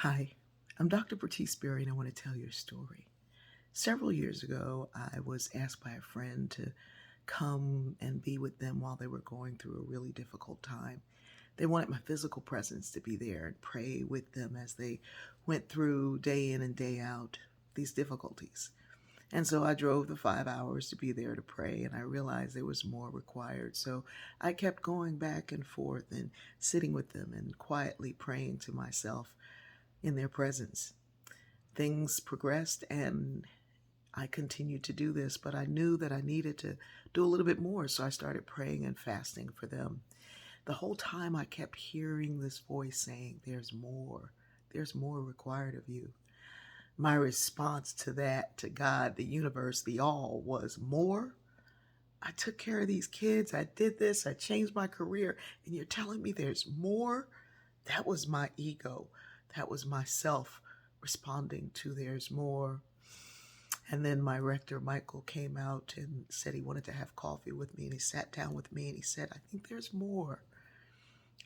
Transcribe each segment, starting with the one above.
Hi, I'm Dr. Bertice Berry, and I want to tell you a story. Several years ago, I was asked by a friend to come and be with them while they were going through a really difficult time. They wanted my physical presence to be there and pray with them as they went through day in and day out these difficulties. And so I drove the 5 hours to be there to pray, and I realized there was more required. So I kept going back and forth and sitting with them and quietly praying to myself in their presence. Things progressed and I continued to do this, but I knew that I needed to do a little bit more, so I started praying and fasting for them. The whole time I kept hearing this voice saying, there's more required of you. My response to that, to God, the universe, the all, was more. I took care of these kids. I did this. I changed my career. And you're telling me there's more? That was my ego. That was myself responding to there's more. And then my rector, Michael, came out and said he wanted to have coffee with me. And he sat down with me and he said, I think there's more.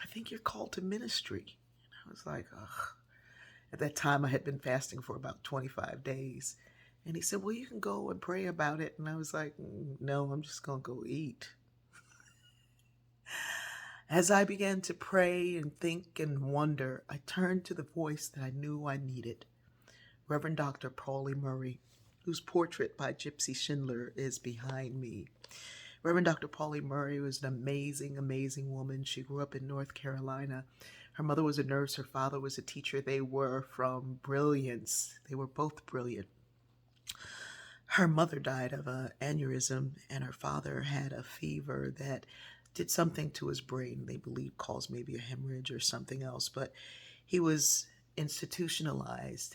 I think you're called to ministry. And I was like, ugh. At that time, I had been fasting for about 25 days. And he said, well, you can go and pray about it. And I was like, no, I'm just going to go eat. As I began to pray and think and wonder, I turned to the voice that I knew I needed, Reverend Dr. Pauli Murray, whose portrait by Gypsy Schindler is behind me. Reverend Dr. Pauli Murray was an amazing, amazing woman. She grew up in North Carolina. Her mother was a nurse. Her father was a teacher. They were from brilliance. They were both brilliant. Her mother died of an aneurysm, and her father had a fever that did something to his brain. They believe caused maybe a hemorrhage or something else. But he was institutionalized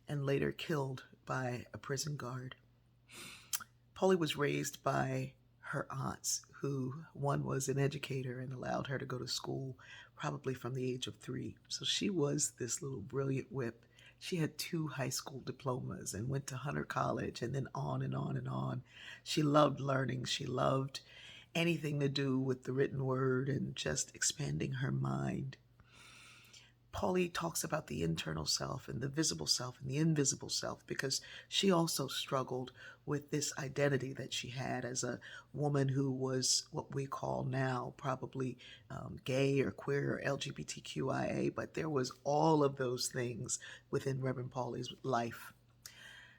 and later killed by a prison guard. Polly was raised by her aunts, who one was an educator and allowed her to go to school probably from the age of 3. So she was this little brilliant whip. She had 2 high school diplomas and went to Hunter College and then on and on and on. She loved learning. She loved anything to do with the written word and just expanding her mind. Pauli talks about the internal self and the visible self and the invisible self because she also struggled with this identity that she had as a woman who was what we call now probably gay or queer or LGBTQIA, but there was all of those things within Reverend Pauli's life.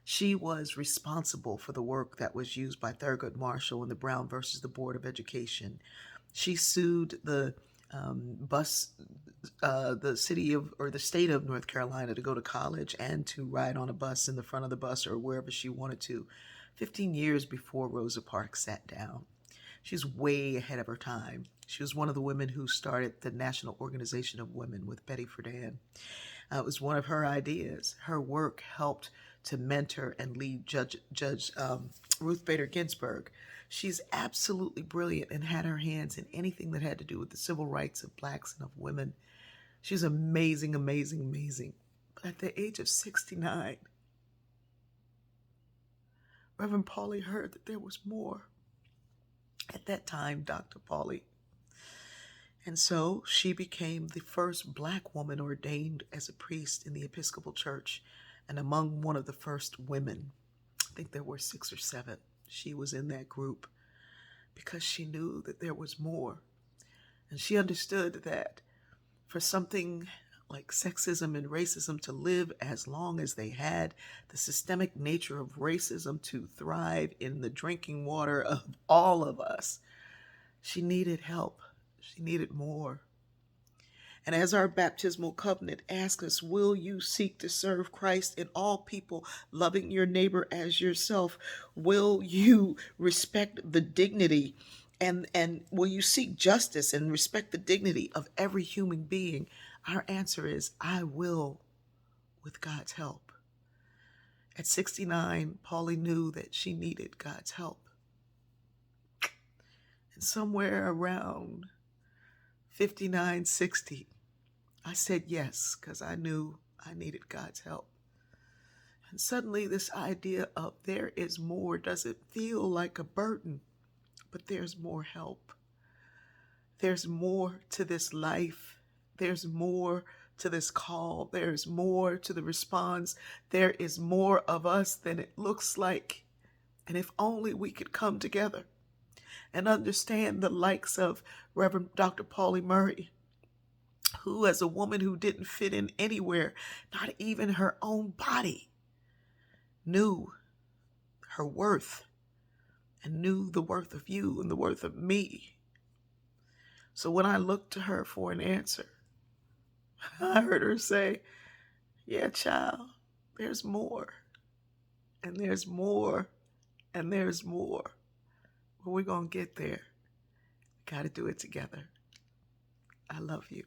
She was responsible for the work that was used by Thurgood Marshall in the Brown versus the Board of Education. She sued the the city of or the state of North Carolina to go to college and to ride on a bus in the front of the bus or wherever she wanted to, 15 years before Rosa Parks sat down. She's way ahead of her time. She was one of the women who started the National Organization of Women with Betty Friedan. It was one of her ideas. Her work helped to mentor and lead Judge Ruth Bader Ginsburg. She's absolutely brilliant and had her hands in anything that had to do with the civil rights of blacks and of women. She's amazing, amazing, amazing. But at the age of 69, Reverend Pauli heard that there was more. At that time, Dr. Pauli. And so she became the first black woman ordained as a priest in the Episcopal Church and among one of the first women. I think there were 6 or 7. She was in that group because she knew that there was more. And she understood that for something like sexism and racism to live as long as they had, the systemic nature of racism to thrive in the drinking water of all of us, she needed help. She needed more. And as our baptismal covenant asks us, will you seek to serve Christ in all people, loving your neighbor as yourself? Will you respect the dignity and will you seek justice and respect the dignity of every human being? Our answer is, I will, with God's help. At 69, Pauli knew that she needed God's help. And somewhere around 59, 60, I said yes, because I knew I needed God's help. And suddenly this idea of there is more doesn't feel like a burden, but there's more help. There's more to this life. There's more to this call. There's more to the response. There is more of us than it looks like. And if only we could come together and understand the likes of Reverend Dr. Pauli Murray, who, as a woman who didn't fit in anywhere, not even her own body, knew her worth and knew the worth of you and the worth of me. So when I looked to her for an answer, I heard her say, yeah, child, there's more, and there's more, and there's more. But we're going to get there. Got to do it together. I love you.